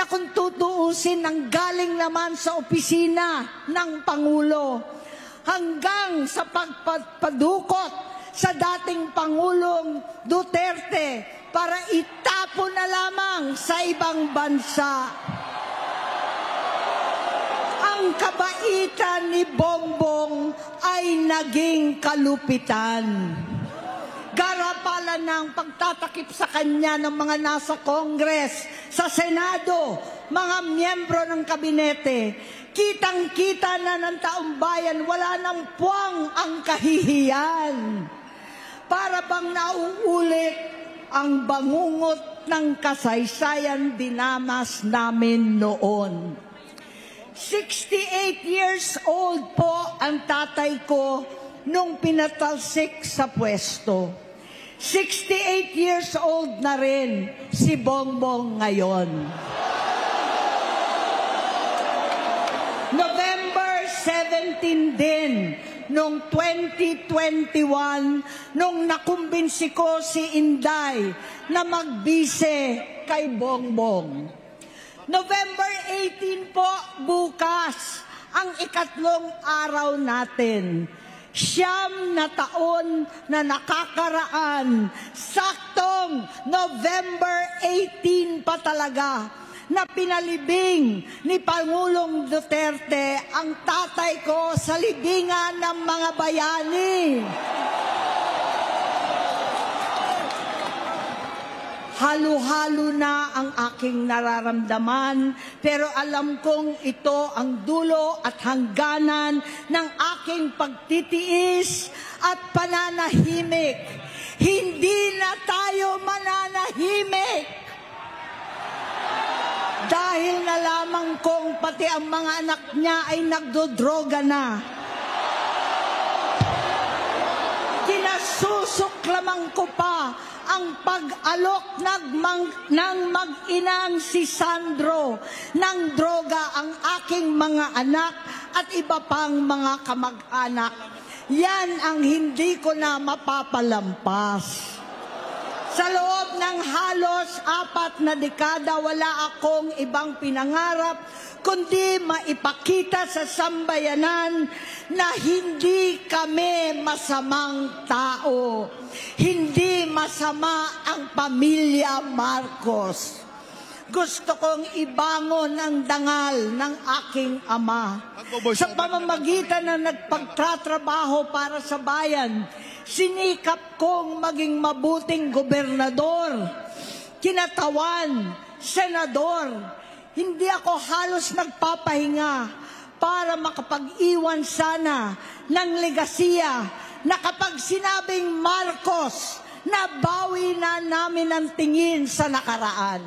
na kung tutuusin ang galing naman sa opisina ng Pangulo hanggang sa pagpadukot sa dating Pangulong Duterte para itapon na lamang sa ibang bansa. Ang kabaitan ni Bongbong ay naging kalupitan. Garapalan ng pagtatakip sa kanya ng mga nasa Congress, sa Senado, mga miyembro ng kabinete. Kitang-kita na ng taong bayan, wala nang puwang ang kahihiyan. Para bang nauulit ang bangungot ng kasaysayan dinamas namin noon. 68 years old po ang tatay ko nung pinatalsik sa pwesto. 68 years old na rin si Bongbong ngayon. November 17 din, noong 2021, nung nakumbinsi ko si Inday na magbise kay Bongbong. November 18 po, bukas, ang ikatlong araw natin. 9 na taon na nakakaraan, saktong November 18 pa talaga, na pinalibing ni Pangulong Duterte ang tatay ko sa libingan ng mga bayani. Halo-halo na ang aking nararamdaman, pero alam kong ito ang dulo at hangganan ng aking pagtitiis at pananahimik. Hindi na tayo mananahimik. Dahil nalaman kong pati ang mga anak niya ay nagdodroga na. Kinasusuklaman ko pa ang pag-alok ng mag-inang si Sandro ng droga ang aking mga anak at iba pang mga kamag-anak. Yan ang hindi ko na mapapalampas. Sa loob ng halos 4 na dekada, wala akong ibang pinangarap kundi maipakita sa sambayanan na hindi kami masamang tao. Hindi masama ang pamilya Marcos. Gusto kong ibangon ang dangal ng aking ama. Sa pamamagitan na nagpagtatrabaho para sa bayan, sinikap kong maging mabuting gobernador, kinatawan, senador. Hindi ako halos nagpapahinga para makapag-iwan sana ng legasiya na kapag sinabing Marcos, nabawi na namin ang tingin sa nakaraan.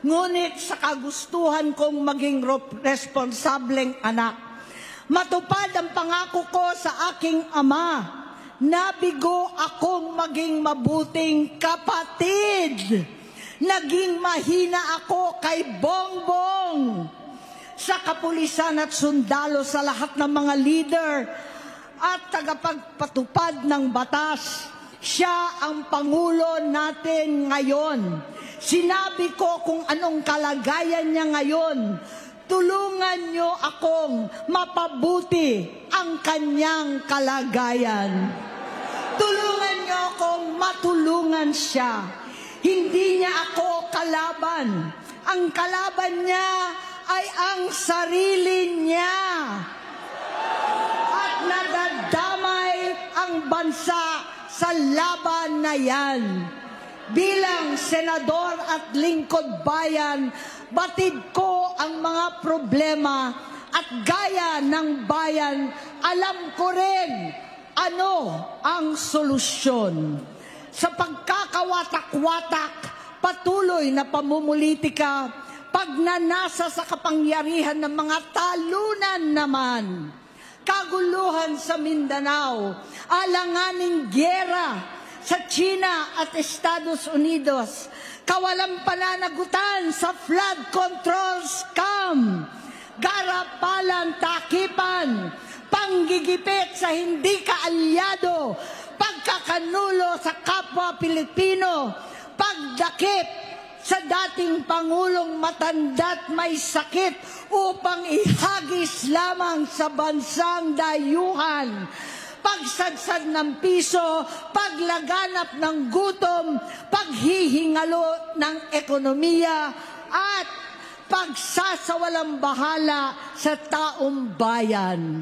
Ngunit sa kagustuhan kong maging responsableng anak, matupad ang pangako ko sa aking ama, nabigo akong maging mabuting kapatid. Naging mahina ako kay Bongbong. Sa kapulisan at sundalo, sa lahat ng mga leader at tagapagpatupad ng batas, siya ang Pangulo natin ngayon. Sinabi ko kung anong kalagayan niya ngayon. Tulungan niyo akong mapabuti ang kanyang kalagayan. Tulungan niyo akong matulungan siya. Hindi niya ako kalaban. Ang kalaban niya ay ang sarili niya. At nadadamay ang bansa sa laban na yan. Bilang senador at lingkod bayan, batid ko ang mga problema at gaya ng bayan, alam ko rin ano ang solusyon. Sa pagkakawatak-watak, patuloy na pamumulitika, pagnanasa sa kapangyarihan ng mga talunan naman, kaguluhan sa Mindanao, alanganing gyera sa China at Estados Unidos, kawalang pananagutan sa flood control scam, garapalan, takipan, panggigipit sa hindi kaalyado, pagkakanulo sa kapwa Pilipino, pagdakip sa dating Pangulong matanda't may sakit upang ihagis lamang sa bansang dayuhan. Pagsadsad ng piso, paglaganap ng gutom, paghihingalo ng ekonomiya, at pagsasawalang bahala sa taong bayan.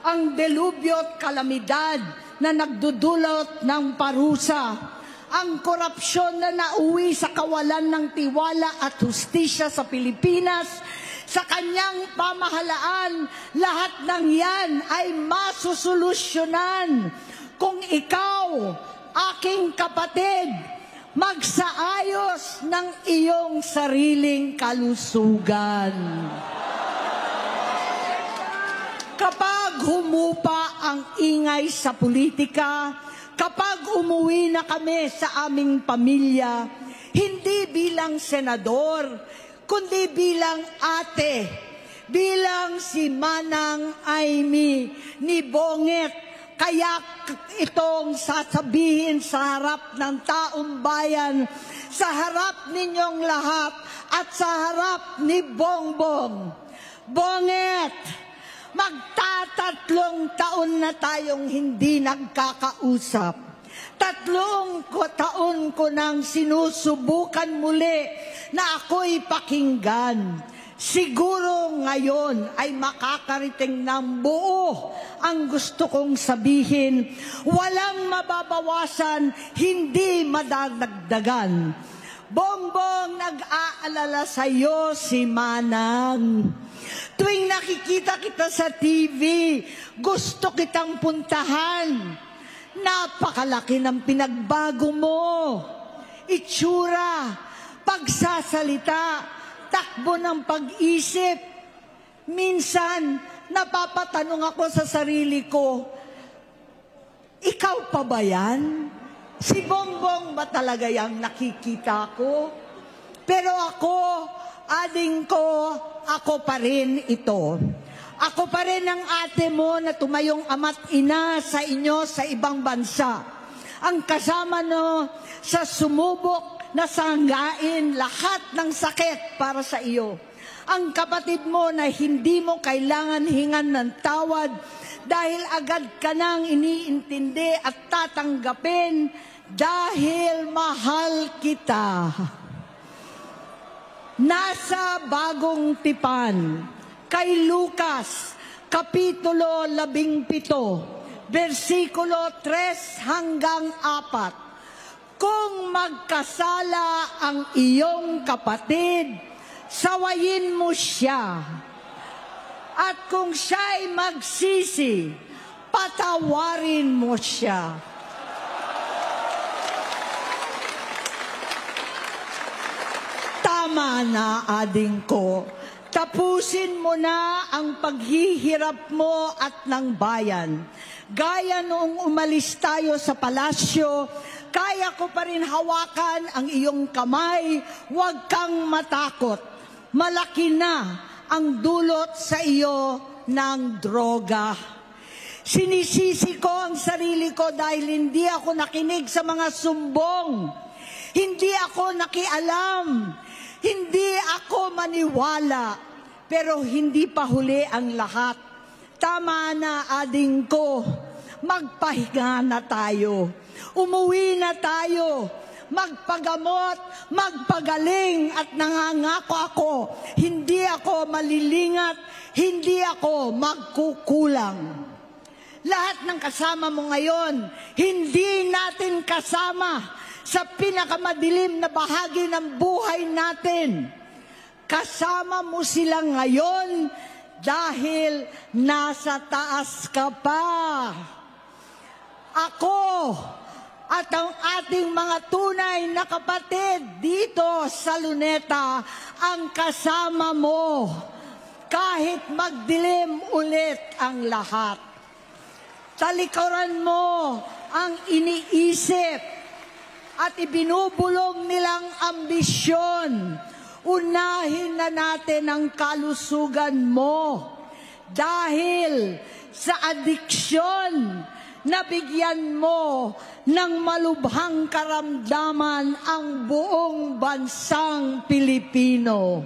Ang delubyo at kalamidad na nagdudulot ng parusa, ang korupsyon na nauwi sa kawalan ng tiwala at hustisya sa Pilipinas, sa kanyang pamahalaan, lahat ng yan ay masusolusyonan kung ikaw, aking kapatid, magsaayos ng iyong sariling kalusugan. Kapag humupa ang ingay sa politika, kapag umuwi na kami sa aming pamilya, hindi bilang senador, kundi bilang ate, bilang si Manang Amy ni Bonget. Kaya itong sasabihin sa harap ng taong bayan, sa harap ninyong lahat at sa harap ni Bongbong. Bonget, magtatatlong taon na tayong hindi nagkakausap. 3 taon ko nang sinusubukan muli na ako'y pakinggan. Siguro ngayon ay makakarating ng buo ang gusto kong sabihin. Walang mababawasan, hindi madadagdagan. Bongbong, nag-aalala sa iyo si Manang. Tuwing nakikita kita sa TV, gusto kitang puntahan. Napakalaki ng pinagbago mo. Itsura, pagsasalita, takbo ng pag-isip. Minsan, napapatanong ako sa sarili ko, ikaw pa ba yan? Si Bongbong ba talaga yung nakikita ko? Pero ako, ading ko, ako pa rin ito. Ako pa rin ang ate mo na tumayong ama't ina sa inyo sa ibang bansa. Ang kasama no sa sumubok na sanggain lahat ng sakit para sa iyo. Ang kapatid mo na hindi mo kailangan hingan ng tawad dahil agad ka nang iniintindi at tatanggapin dahil mahal kita. Nasa Bagong Tipan, kay Lucas, Kapitulo 17, versikulo 3 hanggang 4. Kung magkasala ang iyong kapatid, sawayin mo siya. At kung siya'y magsisi, patawarin mo siya. Tama na, ading ko. Tapusin mo na ang paghihirap mo at ng bayan. Gaya noong umalis tayo sa palasyo, kaya ko pa rin hawakan ang iyong kamay, huwag kang matakot. Malaki na ang dulot sa iyo ng droga. Sinisisi ko ang sarili ko dahil hindi ako nakinig sa mga sumbong. Hindi ako nakialam. Hindi ako maniwala, pero hindi pa huli ang lahat. Tama na, ading ko, magpahinga na tayo. Umuwi na tayo, magpagamot, magpagaling at nangangako ako, hindi ako malilingat, hindi ako magkukulang. Lahat ng kasama mo ngayon, hindi natin kasama sa pinakamadilim na bahagi ng buhay natin. Kasama mo sila ngayon dahil nasa taas ka pa. Ako at ang ating mga tunay na kapatid dito sa Luneta ang kasama mo kahit magdilim ulit ang lahat. Talikuran mo ang iniisip at ibinubulong nilang ambisyon. Unahin na natin ang kalusugan mo dahil sa adiksyon nabigyan mo ng malubhang karamdaman ang buong bansang Pilipino.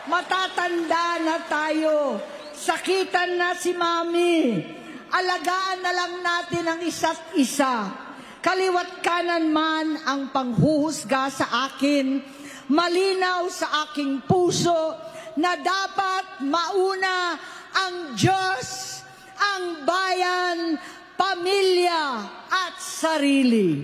Matatanda na tayo, sakitan na si Mami, alagaan na lang natin ang isa't isa. Kaliwat kanan man ang panghuhusga sa akin, malinaw sa aking puso na dapat mauna ang Diyos, ang bayan, pamilya at sarili.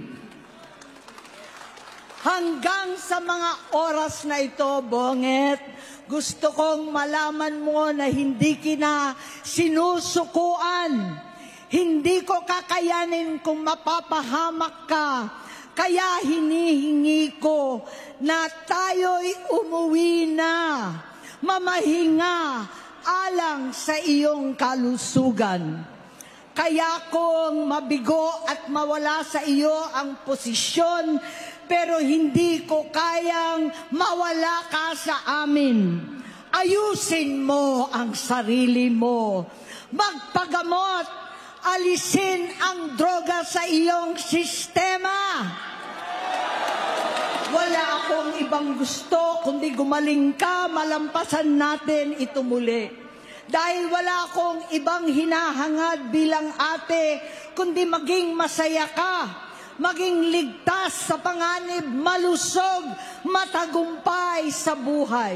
Hanggang sa mga oras na ito, Bonget, gusto kong malaman mo na hindi kita sinusukuan. Hindi ko kakayanin kung mapapahamak ka. Kaya hinihingi ko na tayo'y umuwi na, mamahinga alang sa iyong kalusugan. Kaya kung mabigo at mawala sa iyo ang posisyon, pero hindi ko kayang mawala ka sa amin. Ayusin mo ang sarili mo. Magpagamot, alisin ang droga sa iyong sistema. Wala akong ibang gusto, kundi gumaling ka, malampasan natin ito muli. Dahil wala akong ibang hinahangad bilang ate, kundi maging masaya ka, maging ligtas sa panganib, malusog, matagumpay sa buhay.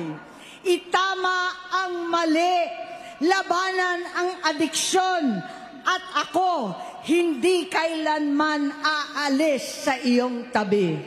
Itama ang mali, labanan ang adiksyon, at ako hindi kailanman aalis sa iyong tabi.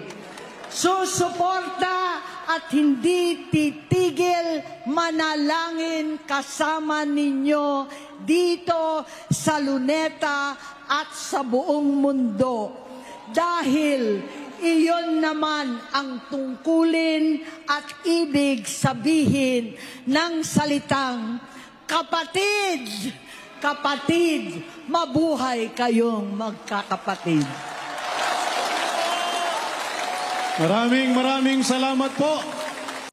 Susuporta at hindi titigil manalangin kasama ninyo dito sa Luneta at sa buong mundo. Dahil iyon naman ang tungkulin at ibig sabihin ng salitang kapatid, kapatid, mabuhay kayong magkakapatid. Maraming salamat po.